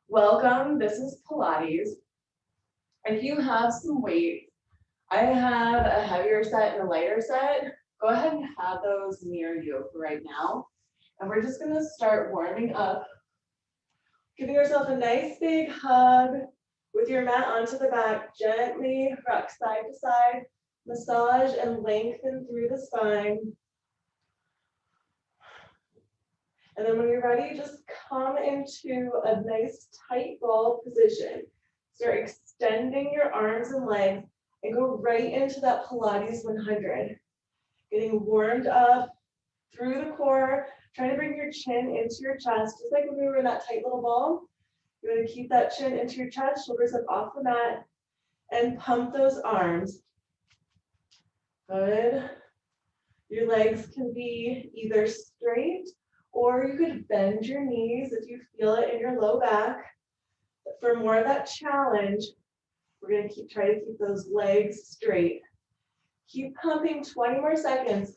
Welcome, this is Pilates. If you have some weights, I have a heavier set and a lighter set. Go ahead and have those near you for right now. And we're just gonna start warming up, giving yourself a nice big hug with your mat onto the back, gently rock side to side, massage and lengthen through the spine. And then when you're ready, just come into a nice tight ball position. Start extending your arms and legs and go right into that Pilates 100. Getting warmed up through the core, trying to bring your chin into your chest, just like when we were in that tight little ball. You're gonna keep that chin into your chest, shoulders up off the mat, and pump those arms. Good. Your legs can be either straight or you could bend your knees if you feel it in your low back. For more of that challenge, we're going to try to keep those legs straight. Keep pumping 20 more seconds.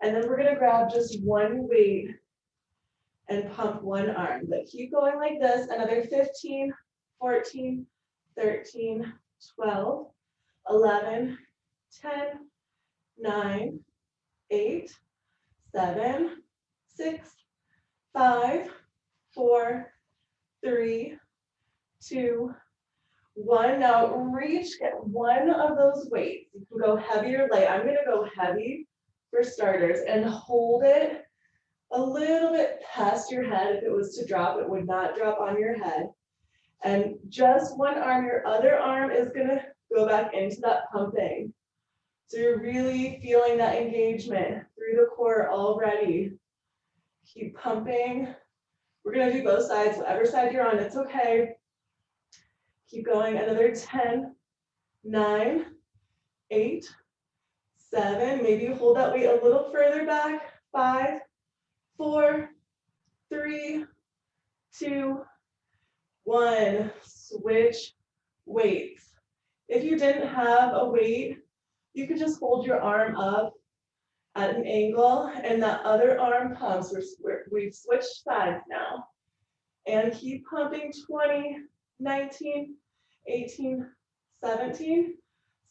And then we're going to grab just one weight and pump one arm. But keep going like this. Another 15, 14, 13, 12, 11, 10, 9, 8, 7, 6, 5, 4, 3, 2, 1. Now reach, get one of those weights. You can go heavy or light. I'm gonna go heavy for starters and hold it a little bit past your head. If it was to drop, it would not drop on your head. And just one arm, your other arm is gonna go back into that pumping. So you're really feeling that engagement through the core already. Keep pumping. We're gonna do both sides, whatever side you're on, it's okay. Keep going, another 10, 9, 8, 7. Maybe you hold that weight a little further back. 5, 4, 3, 2, 1. Switch weights. If you didn't have a weight, you could just hold your arm up at an angle and that other arm pumps. We've switched sides now. And keep pumping. 20, 19, 18, 17,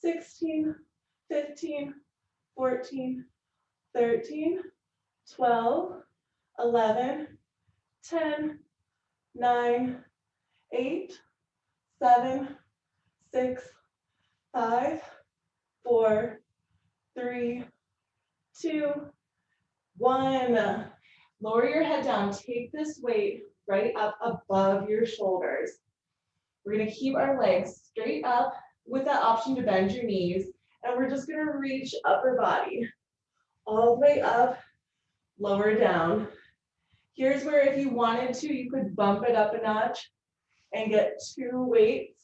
16, 15, 14, 13, 12, 11, 10, 9, 8, 7, 6, 5, 4, 3, 2, 1. Lower your head down. Take this weight right up above your shoulders. We're going to keep our legs straight up with that option to bend your knees. And we're just going to reach upper body all the way up, lower down. Here's where if you wanted to, you could bump it up a notch and get 2 weights.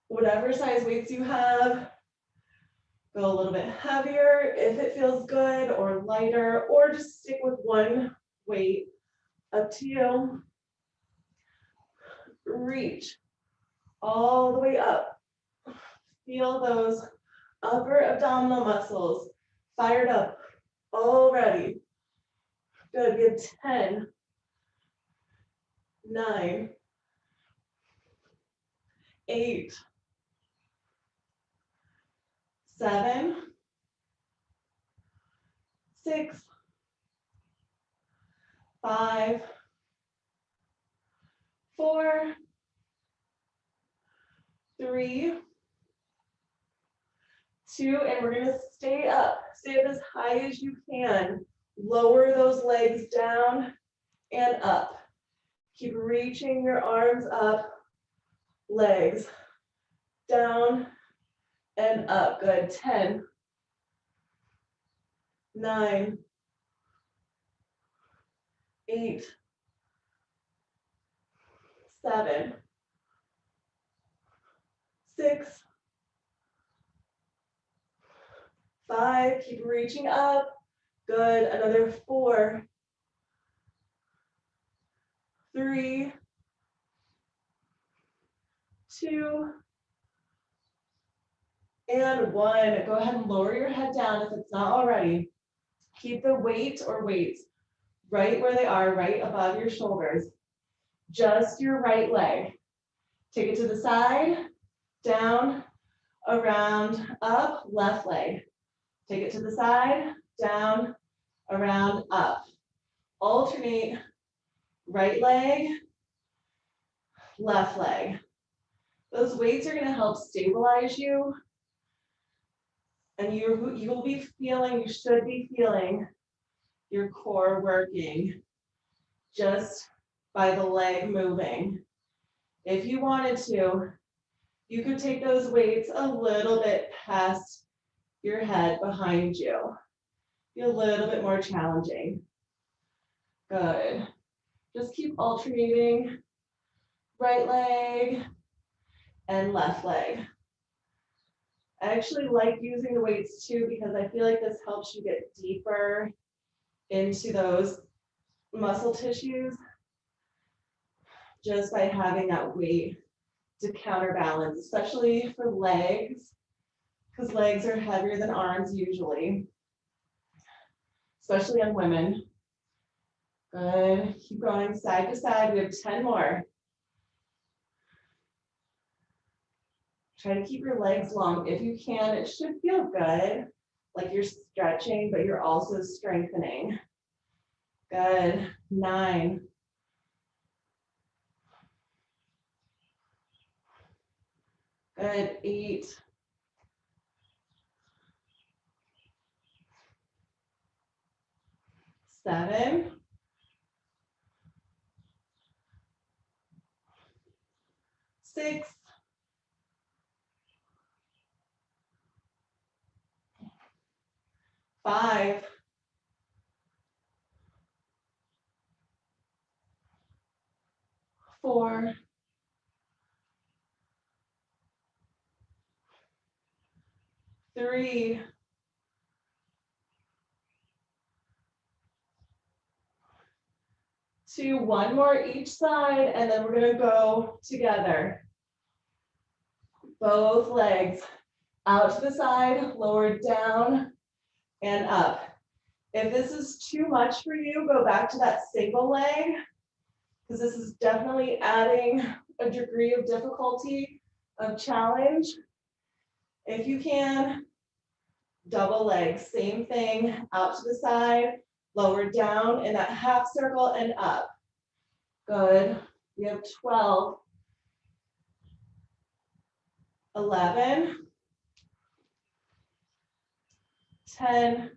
Whatever size weights you have. Go a little bit heavier if it feels good, or lighter, or just stick with one weight. Up to you. Reach all the way up. Feel those upper abdominal muscles fired up already. Good, we have 10, 9, 8, 7, 6, 5, 4, 3, 2, and we're gonna stay up. Stay up as high as you can. Lower those legs down and up. Keep reaching your arms up, legs down and up. Good. 10, 9, 8, 7, 6, 5. Keep reaching up. Good. Another 4, 3, 2, and 1. Go ahead and lower your head down if it's not already. Keep the weight or weights right where they are, right above your shoulders. just your right leg. Take it to the side, down, around, up, left leg. Take it to the side, down, around, up. Alternate right leg, left leg. Those weights are gonna help stabilize you, and you will be feeling, you should be feeling your core working just by the leg moving. If you wanted to, you could take those weights a little bit past your head behind you. Be a little bit more challenging. Good. Just keep alternating right leg and left leg. I actually like using the weights too because I feel like this helps you get deeper into those muscle tissues just by having that weight to counterbalance, especially for legs, because legs are heavier than arms usually, especially on women. Good. Keep going side to side. We have 10 more. Try to keep your legs long if you can. It should feel good, like you're stretching, but you're also strengthening. Good. 9. Good. 8. 7. 6. 5. 4. 3. 2. One more each side, and then we're gonna go together. Both legs out to the side, lowered down and up. If this is too much for you, go back to that single leg, because this is definitely adding a degree of difficulty, of challenge. If you can, double legs, same thing, out to the side, lower down in that half circle and up. Good. We have 12, 11, 10,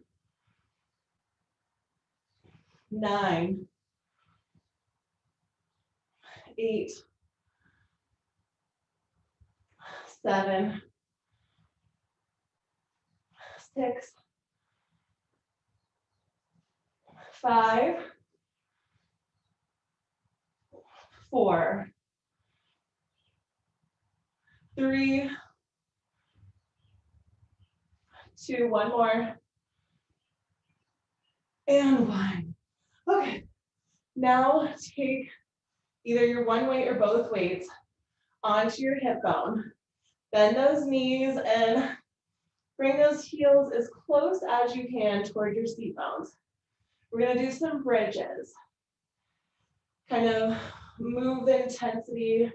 9, 8, 7, 6, 5, 4, 3, 2, one more, and 1. Okay, now take either your one weight or both weights onto your hip bone. Bend those knees and bring those heels as close as you can toward your seat bones. We're gonna do some bridges. Kind of move the intensity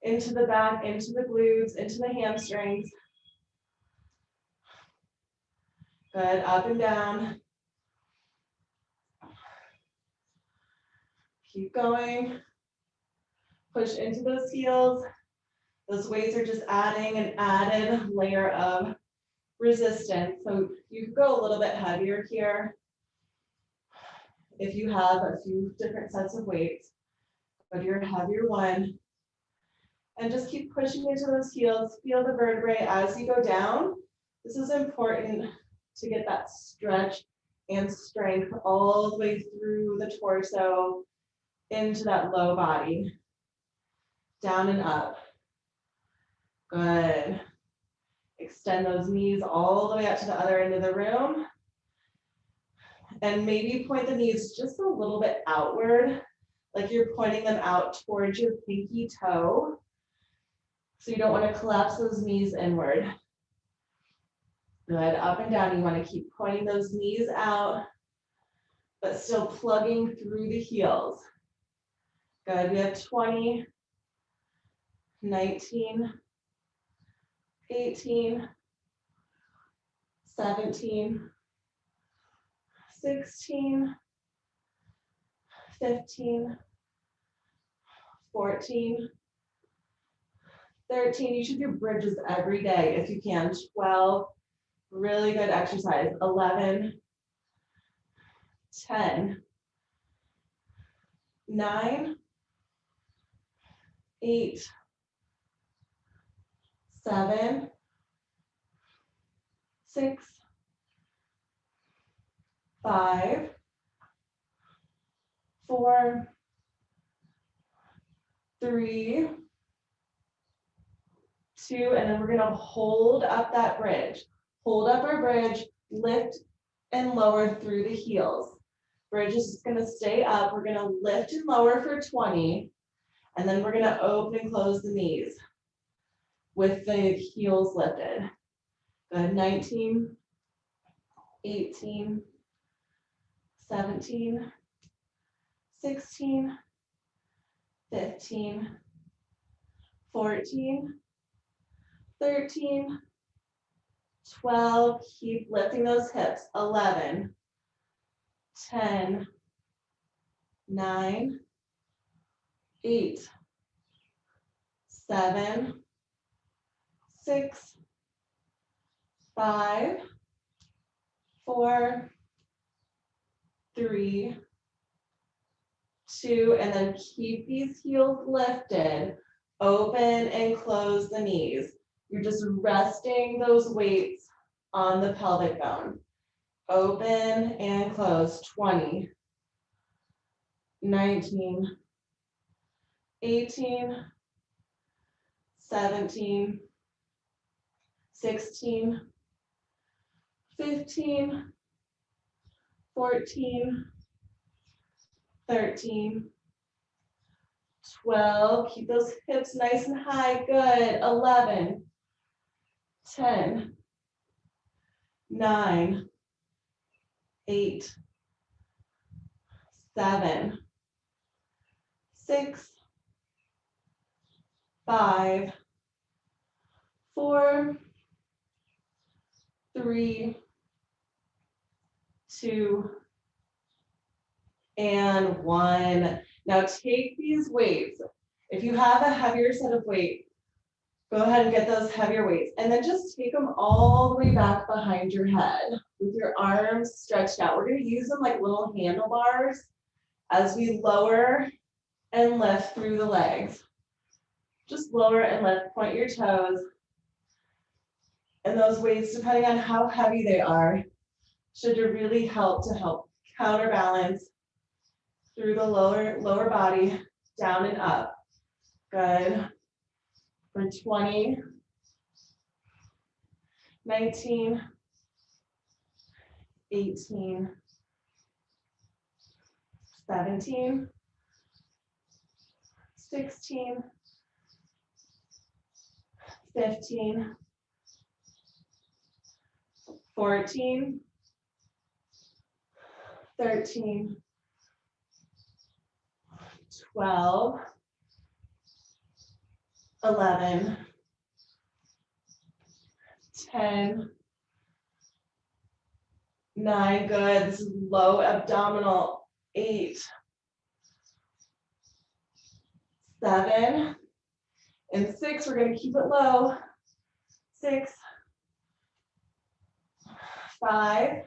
into the back, into the glutes, into the hamstrings. Good, up and down. Keep going. Push into those heels. Those weights are just adding an added layer of resistance. So you could go a little bit heavier here if you have a few different sets of weights. Go to your heavier one. And just keep pushing into those heels. Feel the vertebrae as you go down. This is important to get that stretch and strength all the way through the torso into that low body. Down and up. Good. Extend those knees all the way out to the other end of the room. And maybe point the knees just a little bit outward, like you're pointing them out towards your pinky toe. So you don't want to collapse those knees inward. Good, up and down. You want to keep pointing those knees out, but still plugging through the heels. Good, we have 20, 19, 18, 17, 16, 15, 14, 13. You should do bridges every day if you can. 12, really good exercise. 11, 10, 9, 8, 7, 6, 5, 4, 3, 2, and then we're gonna hold up that bridge. Hold up our bridge, lift and lower through the heels. Bridge is just gonna stay up. We're gonna lift and lower for 20, and then we're gonna open and close the knees with the heels lifted. Good, 19, 18, 17, 16, 15, 14, 13, 12, keep lifting those hips. 11, 10, 9, 8, 7, 6, 5, 4, 3, 2, and then keep these heels lifted. Open and close the knees. You're just resting those weights on the pelvic bone. Open and close. 20, 19, 18, 17, 16, 15, 14, 13, 12. Keep those hips nice and high. Good. 11, 10, 9, 8, 7, 6, 5, 4, 3, 2, and 1. Now take these weights. If you have a heavier set of weight, go ahead and get those heavier weights, and then just take them all the way back behind your head with your arms stretched out. We're going to use them like little handlebars as we lower and lift through the legs. Just lower and lift, point your toes. And those weights, depending on how heavy they are, should really help counterbalance through the lower body, down and up. Good. For 20, 19, 18, 17, 16, 15, 14, 13, 12, 11, 10, 9, good. This is low abdominal. 8, 7, and 6. We're going to keep it low. 6, 5,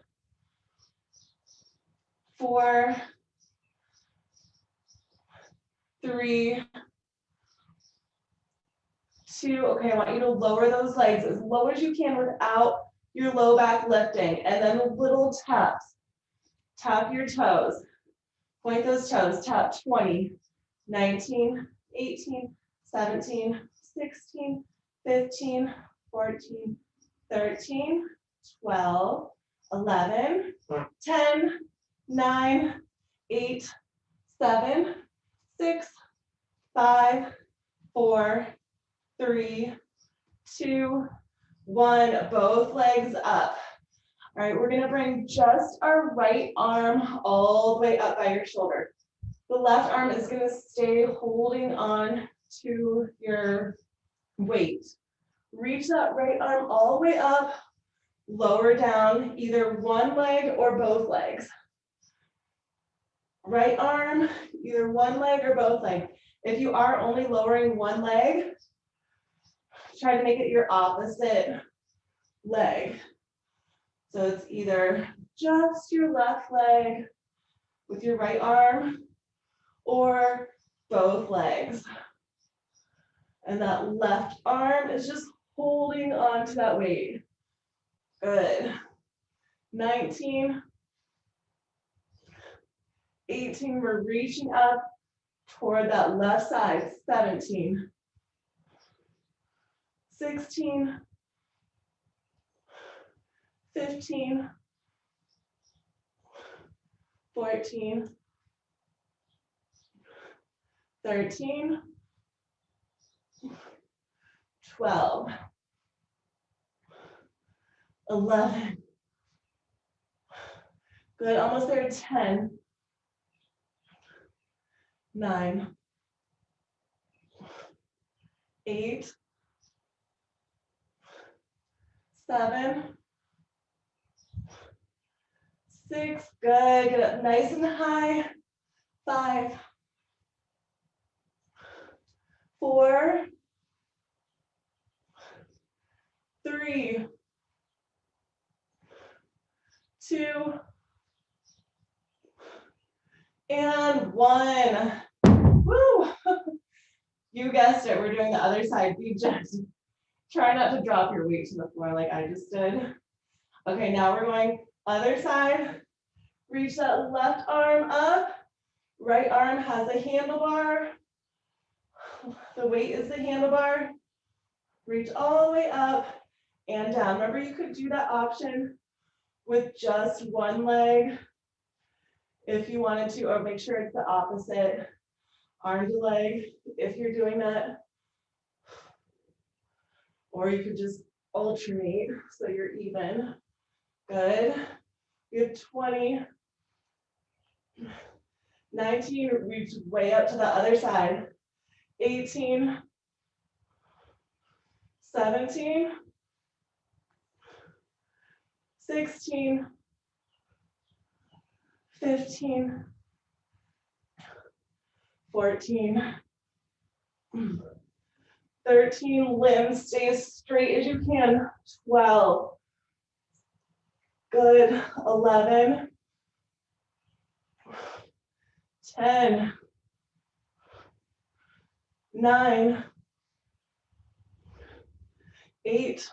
4, 3, 2. Okay, I want you to lower those legs as low as you can without your low back lifting, and then little taps. Tap your toes. Point those toes. Tap 20, 19, 18, 17, 16, 15, 14, 13, 12, 11, 10, 9, 8, 7, 6, 5, 4, 3, 2, 1. Both legs up. All right, we're gonna bring just our right arm all the way up by your shoulder. The left arm is going to stay holding on to your weight. Reach that right arm all the way up, lower down, either one leg or both legs. Right arm, either one leg or both legs. If you are only lowering one leg, try to make it your opposite leg. So it's either just your left leg with your right arm or both legs. And that left arm is just holding on to that weight. Good. 19, 18, we're reaching up toward that left side. 17, 16, 15, 14, 13, 12, 11. Good, almost there. 10, 9, 8, 7, 6. Good. Get up nice and high. 5, 4, 3, 2, and 1. Woo! You guessed it. We're doing the other side. You just try not to drop your weight to the floor like I just did. Okay, now we're going other side. Reach that left arm up. Right arm has a handlebar. The weight is the handlebar. Reach all the way up and down. Remember, you could do that option with just one leg if you wanted to, or make sure it's the opposite arm to leg if you're doing that. Or you could just alternate so you're even. Good. You have 20. 19, reach way up to the other side. 18, 17, 16, 15, 14, 13, limbs stay as straight as you can. 12, good. 11, 10, 9, 8,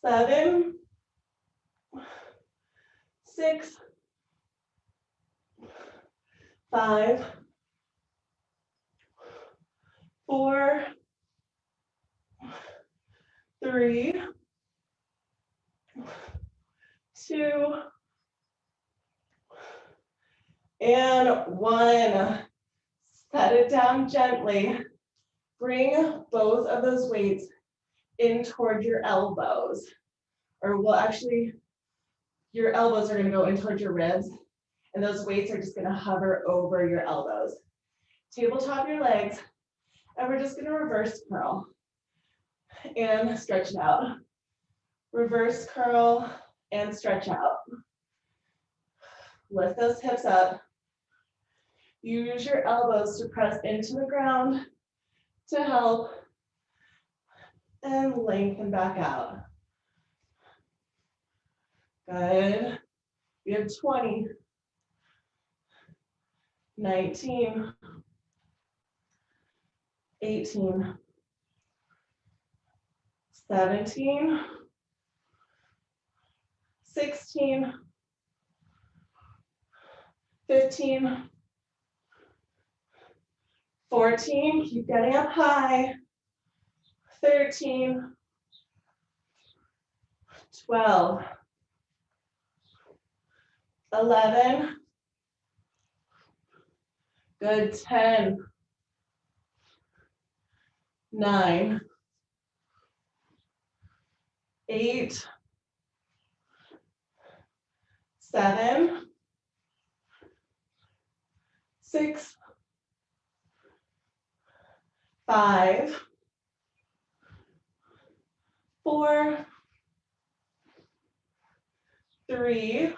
7, 6, 5, 4, 3, 2, and 1. Set it down gently. Bring both of those weights in toward your elbows. Or well, actually, your elbows are going to go in toward your ribs, and those weights are just going to hover over your elbows. Tabletop your legs, and we're just going to reverse curl and stretch it out. Reverse curl and stretch out. Lift those hips up. Use your elbows to press into the ground to help, and lengthen back out. Good. We have 20, 19, 18, 17, 16, 15, 14, keep getting up high. 13, 12, 11, good. 10, 9, 8, 7, 6, 5, 4, 3,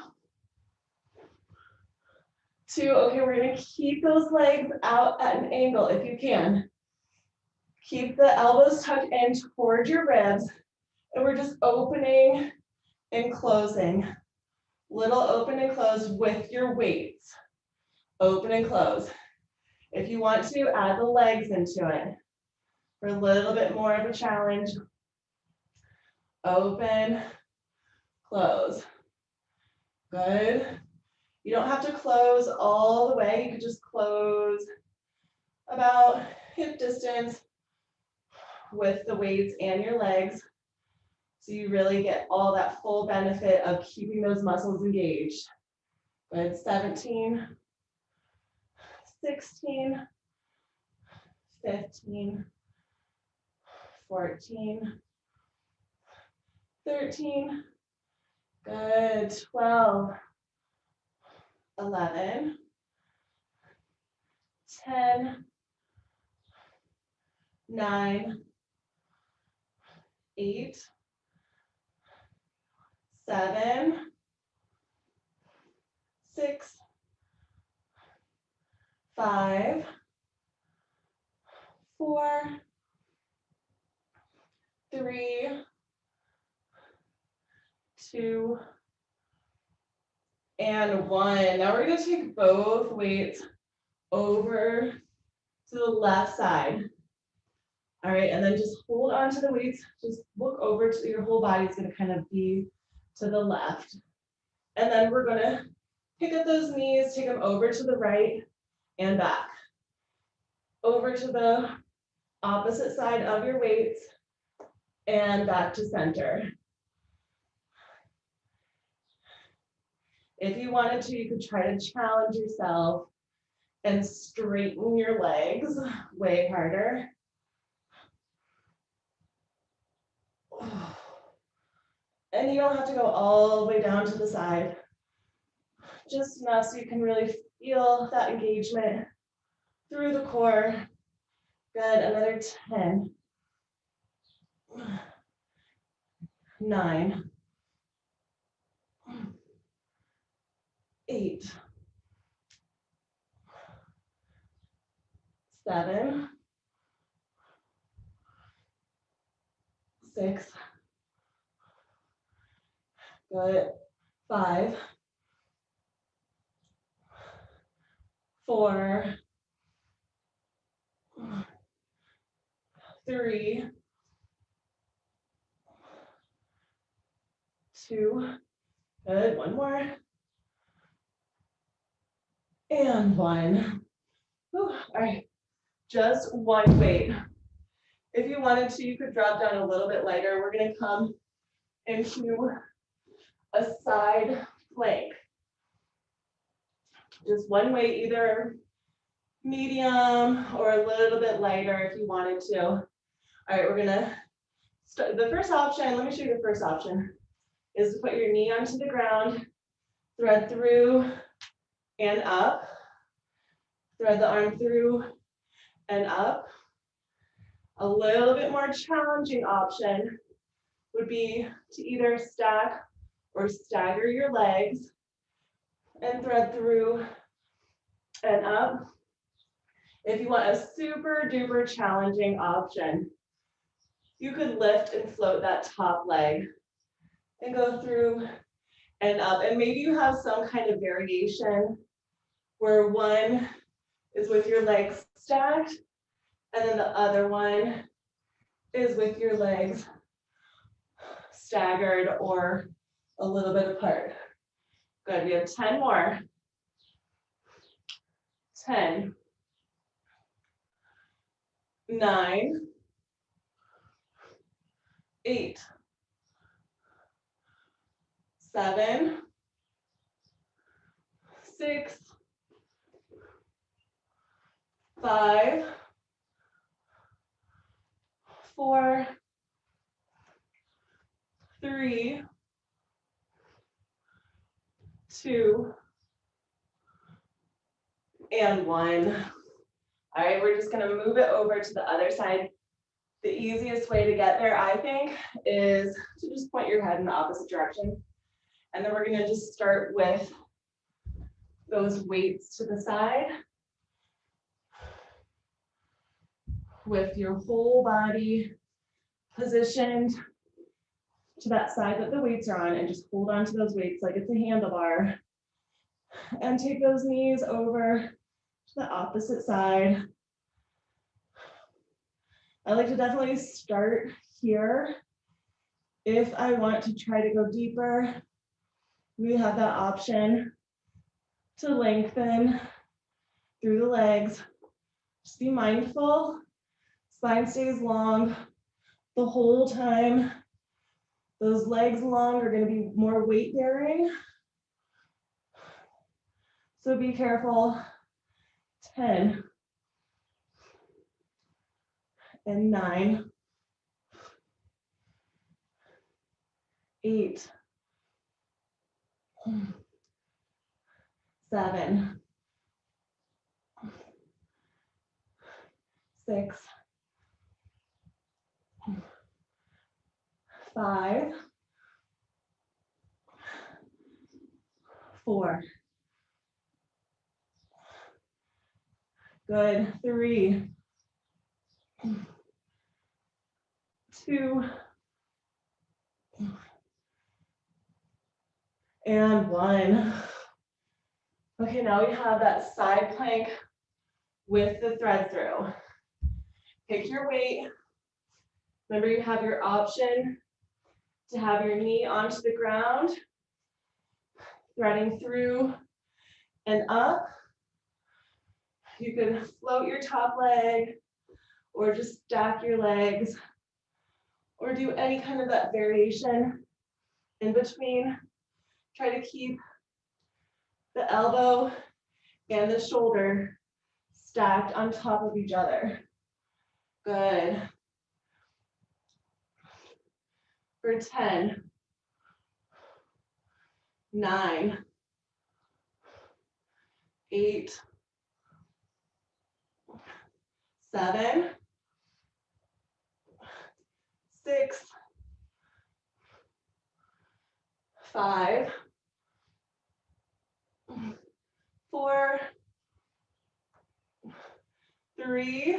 2. Okay, we're gonna keep those legs out at an angle if you can. Keep the elbows tucked in towards your ribs, and we're just opening and closing. Little open and close with your weights. Open and close. If you want to, add the legs into it for a little bit more of a challenge. Open, close. Good. You don't have to close all the way. You could just close about hip distance with the weights and your legs. So you really get all that full benefit of keeping those muscles engaged. Good. 17, 16, 15, 14, 13, good, 12, 11, 10, 9, 8, 7, 6, 5, 4, 3, 2, and 1. Now we're going to take both weights over to the left side. All right, and then just hold on to the weights. Just look over to your whole body is going to kind of be to the left. And then we're going to pick up those knees, take them over to the right and back. Over to the opposite side of your weights and back to center. If you wanted to, you could try to challenge yourself and straighten your legs way harder. And you don't have to go all the way down to the side. Just enough so you can really feel that engagement through the core. Good, another 10, 9, 8, 7, 6, good, 5, 4, 3, 2, good, one more, and 1. Whew. All right, just one weight. If you wanted to, you could drop down a little bit lighter. We're gonna come into a side plank. Just one weight, either medium or a little bit lighter if you wanted to. All right, we're gonna start. The first option, let me show you the first option, is to put your knee onto the ground, thread through and up, thread the arm through and up. A little bit more challenging option would be to either stack or stagger your legs and thread through and up. If you want a super duper challenging option, you could lift and float that top leg and go through and up. And maybe you have some kind of variation where one is with your legs stacked and then the other one is with your legs staggered or a little bit apart. Good, we have 10 more. 10, 9, 8, 7, 6, 5, 4, 3, 2, and 1. All right, we're just gonna move it over to the other side. The easiest way to get there, I think, is to just point your head in the opposite direction. And then we're gonna just start with those weights to the side, with your whole body positioned to that side that the weights are on, and just hold on to those weights like it's a handlebar. And take those knees over to the opposite side. I like to definitely start here. If I want to try to go deeper, we have that option to lengthen through the legs. Just be mindful, spine stays long the whole time. Those legs long are going to be more weight bearing. So be careful. 10 and 9, 8, 7, 6, 5, 4. Good. 3, 2, and 1. Okay, now we have that side plank with the thread through. Pick your weight. Remember, you have your option to have your knee onto the ground, threading through and up. You can float your top leg or just stack your legs or do any kind of that variation in between. Try to keep the elbow and the shoulder stacked on top of each other. Good. For 10, 9, 8, 7, 6, 5, 4, 3,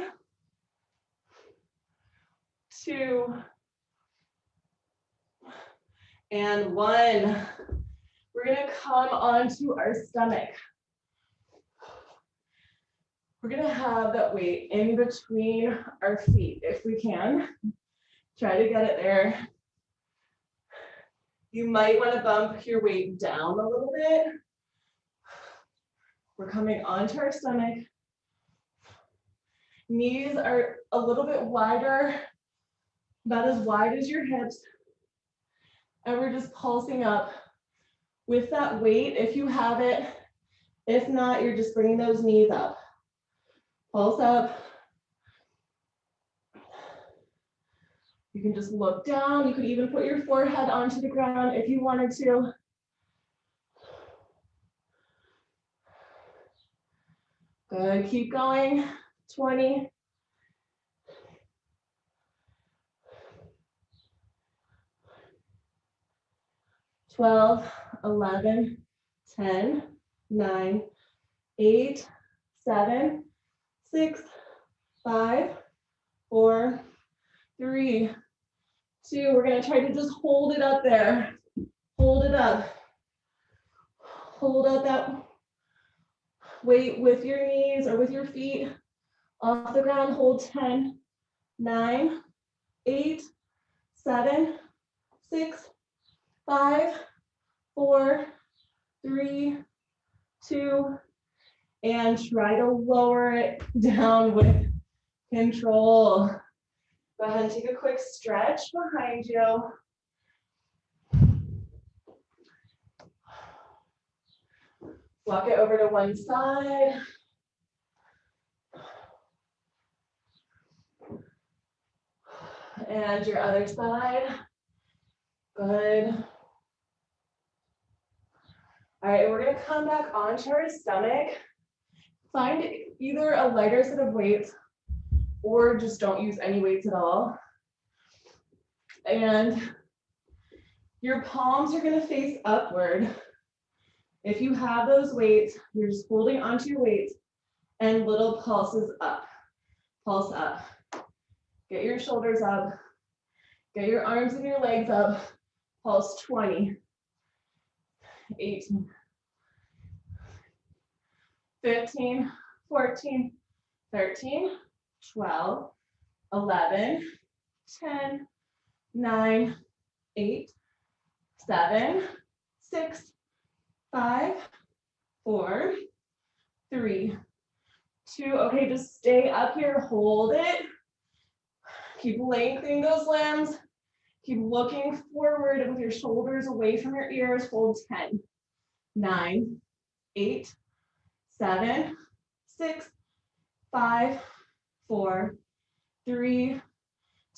2, and 1. We're gonna come onto our stomach. We're gonna have that weight in between our feet if we can. Try to get it there. You might want to bump your weight down a little bit. We're coming onto our stomach. Knees are a little bit wider, about as wide as your hips. And we're just pulsing up with that weight if you have it. If not, you're just bringing those knees up. Pulse up. You can just look down. You could even put your forehead onto the ground if you wanted to. Good, keep going. 20. 12, 11, 10, 9, 8, 7, 6, 5, 4, 3, 2. We're going to try to just hold it up there. Hold it up. Hold up that weight with your knees or with your feet off the ground. Hold 10, 9, 8, 7, 6, 5, 4, 3, 2, and try to lower it down with control. Go ahead and take a quick stretch behind you. Walk it over to one side. And your other side. Good. All right, we're gonna come back onto our stomach. Find either a lighter set of weights or just don't use any weights at all. And your palms are gonna face upward. If you have those weights, you're just holding onto your weights and little pulses up, pulse up. Get your shoulders up, get your arms and your legs up, pulse 20, 18, 15, 14, 13, 12, 11, 10, 9, 8, 7, 6, 5, 4, 3, 2. Okay, just stay up here, hold it. Keep lengthening those limbs. Keep looking forward with your shoulders away from your ears. Hold 10, 9, 8, 7, 6, 5, 4, 3,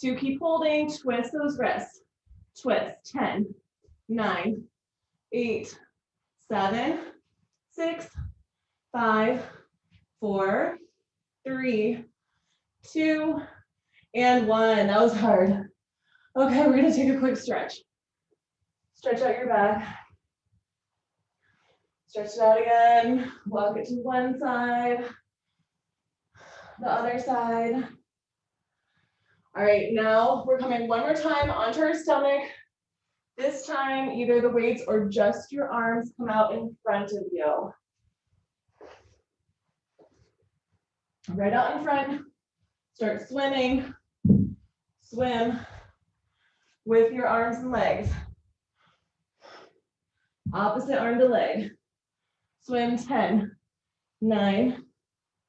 2. Keep holding. Twist those wrists. Twist. 10, 9, 8, 7, 6, 5, 4, 3, 2, and 1. That was hard. Okay, we're gonna take a quick stretch. Stretch out your back. Stretch it out again. Walk it to one side, the other side. All right, now we're coming one more time onto our stomach. This time, either the weights or just your arms come out in front of you. Right out in front. Start swimming. Swim with your arms and legs. Opposite arm to leg. Swim 10, 9,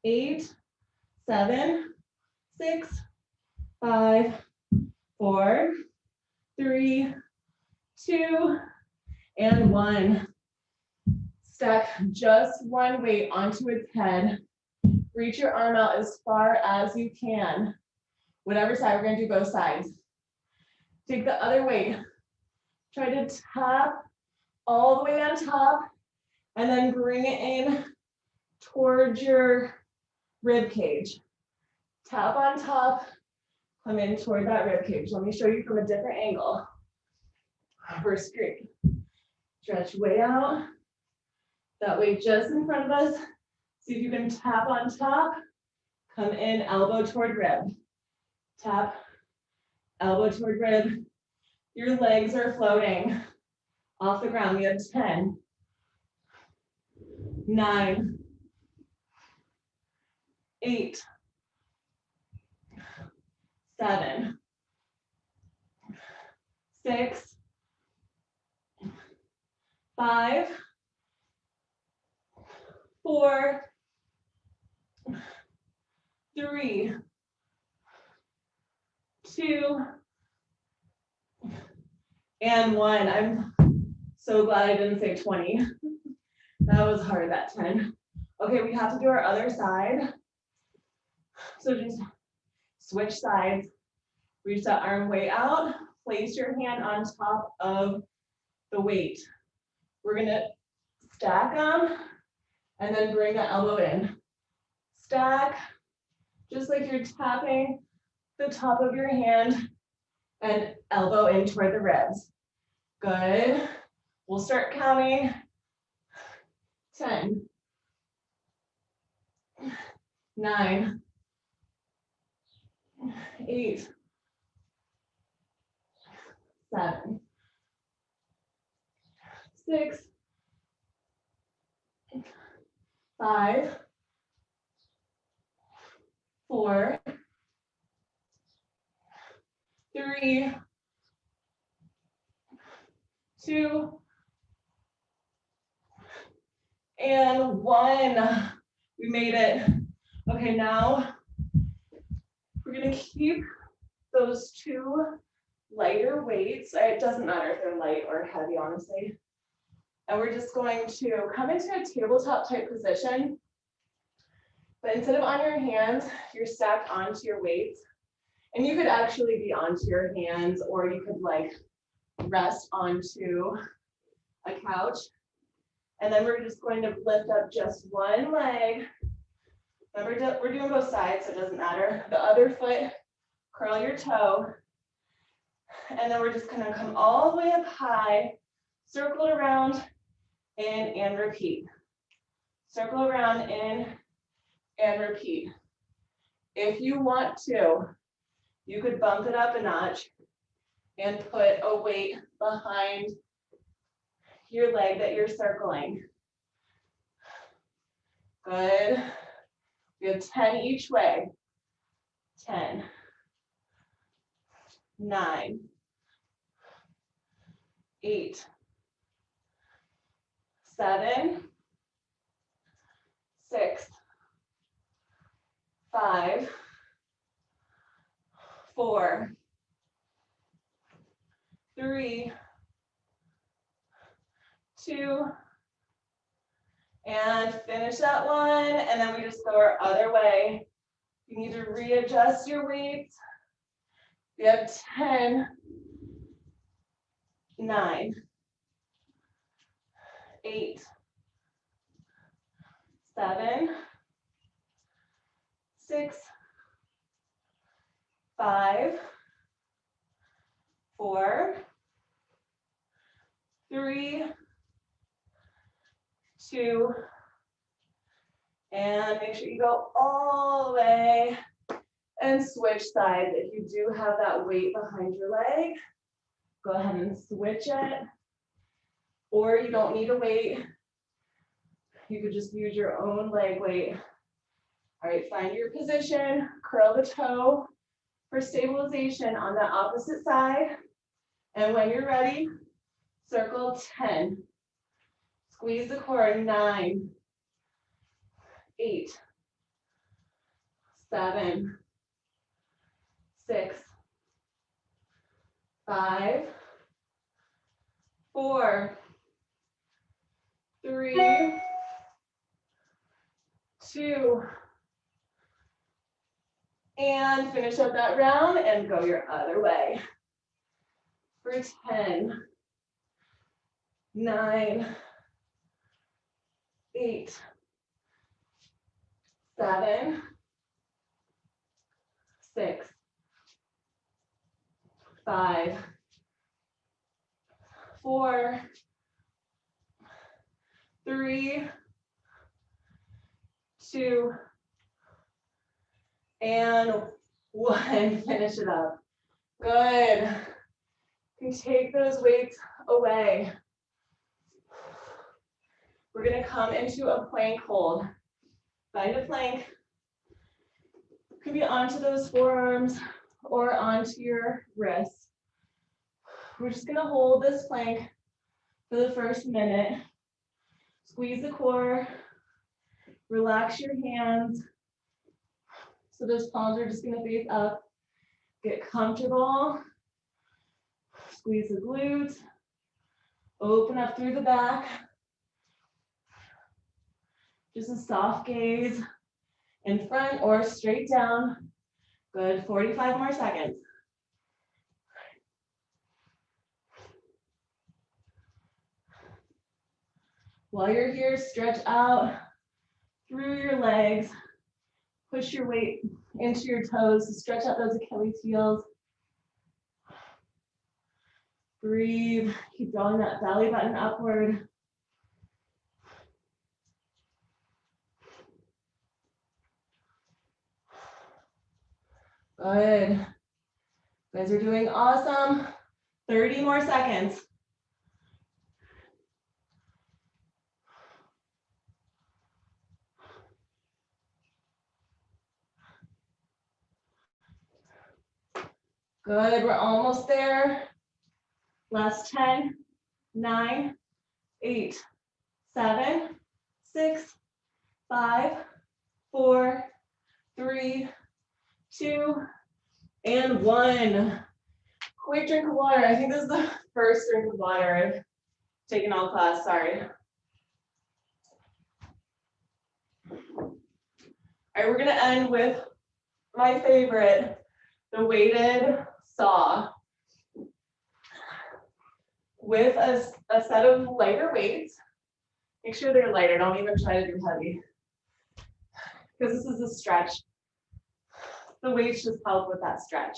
8, 7, 6, 5, 4, 3, 2, and 1. Stack just one weight onto its head. Reach your arm out as far as you can. Whatever side, we're gonna do both sides. Take the other weight. Try to tap all the way on top and then bring it in towards your rib cage. Tap on top, come in toward that rib cage. Let me show you from a different angle. We're straight. Stretch way out. That way just in front of us. See if you can tap on top. Come in, elbow toward rib. Tap, elbow toward rib. Your legs are floating off the ground. We have 10, 9, 8, 7, 6, 5, 4, 3, 2, and 1. I'm so glad I didn't say 20. That was hard, that 10. Okay, we have to do our other side. So just switch sides. Reach that arm way out. Place your hand on top of the weight. We're gonna stack them and then bring the elbow in. Stack, just like you're tapping the top of your hand and elbow in toward the ribs. Good. We'll start counting. 10, 9, 8, 7, 6, 5, 4, 3, 2, and 1. We made it. Okay, now we're gonna keep those two lighter weights. It doesn't matter if they're light or heavy, honestly. And we're just going to come into a tabletop type position. But instead of on your hands, you're stacked onto your weights. And you could actually be onto your hands, or you could like rest onto a couch. And then we're just going to lift up just one leg Remember, we're doing both sides, so it doesn't matter. The other foot, curl your toe. And then we're just gonna come all the way up high, circle around, in and repeat. Circle around, in and repeat. If you want to, you could bump it up a notch and put a weight behind your leg that you're circling. Good. We have 10 each way. 10, 9, 8, 7, 6, 5, 4, 3, 2, and finish that one, and then we just go our other way. You need to readjust your weights. We have 10, 9, 8, 7, 6, 5, 4, 3, 2, and make sure you go all the way and switch sides. If you do have that weight behind your leg, go ahead and switch it. Or you don't need a weight. You could just use your own leg weight. All right, find your position, curl the toe for stabilization on the opposite side. And when you're ready, circle 10. Squeeze the core, 9, 8, 7, 6, 5, 4, 3, 2, and finish up that round and go your other way. For 10, 9, 8, 7, 6, 5, 4, 3, 2, and 1. Finish it up. Good. You can take those weights away. We're going to come into a plank hold. Find a plank. Could be onto those forearms or onto your wrists. We're just going to hold this plank for the first minute. Squeeze the core. Relax your hands. So those palms are just going to face up. Get comfortable. Squeeze the glutes. Open up through the back. Just a soft gaze in front or straight down. Good, 45 more seconds. While you're here, stretch out through your legs. Push your weight into your toes to stretch out those Achilles heels. Breathe, keep drawing that belly button upward. Good. You guys are doing awesome. 30 more seconds. Good, we're almost there. Last 10, 9, 8, 7, 6, 5, 4, 3, 2, and 1. Quick drink of water. I think this is the first drink of water I've taken all class, sorry. All right, we're gonna end with my favorite, the weighted saw. With a set of lighter weights. Make sure they're lighter, don't even try to do heavy. because this is a stretch. The weights just help with that stretch.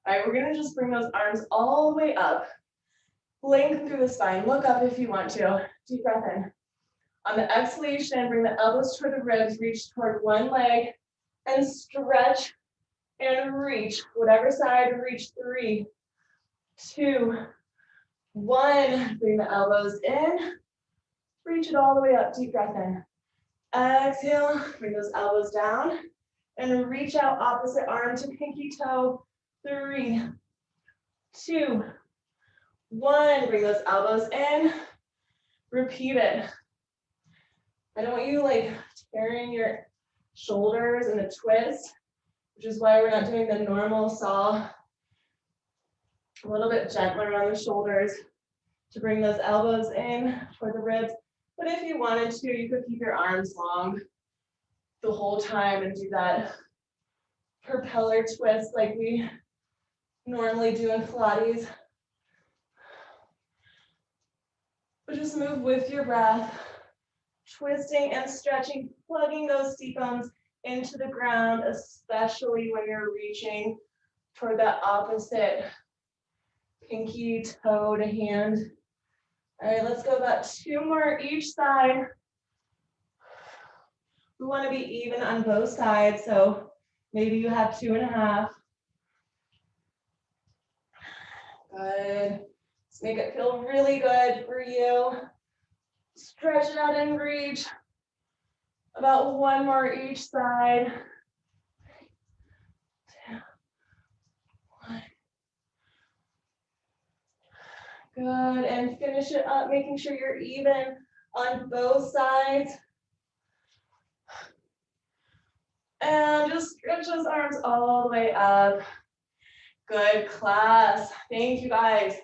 All right, we're gonna just bring those arms all the way up. Lengthen through the spine. Look up if you want to. Deep breath in. On the exhalation, bring the elbows toward the ribs, reach toward one leg, and stretch and reach. Whatever side, reach. 3, 2, 1. Bring the elbows in. Reach it all the way up. Deep breath in. Exhale. Bring those elbows down. And reach out opposite arm to pinky toe. 3, 2, 1. Bring those elbows in. Repeat it. I don't want you like tearing your shoulders in a twist, which is why we're not doing the normal saw. A little bit gentler on the shoulders to bring those elbows in toward the ribs. But if you wanted to, you could keep your arms long the whole time and do that propeller twist like we normally do in Pilates. But just move with your breath, twisting and stretching, plugging those seat bones into the ground, especially when you're reaching toward that opposite pinky toe to hand. All right, let's go about 2 more each side. We want to be even on both sides, so maybe you have 2.5. Good. Let's make it feel really good for you. Stretch it out and reach. About 1 more each side. 2, 1. Good, and finish it up, making sure you're even on both sides. And just stretch those arms all the way up. Good class. Thank you guys.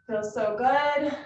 Feels so good.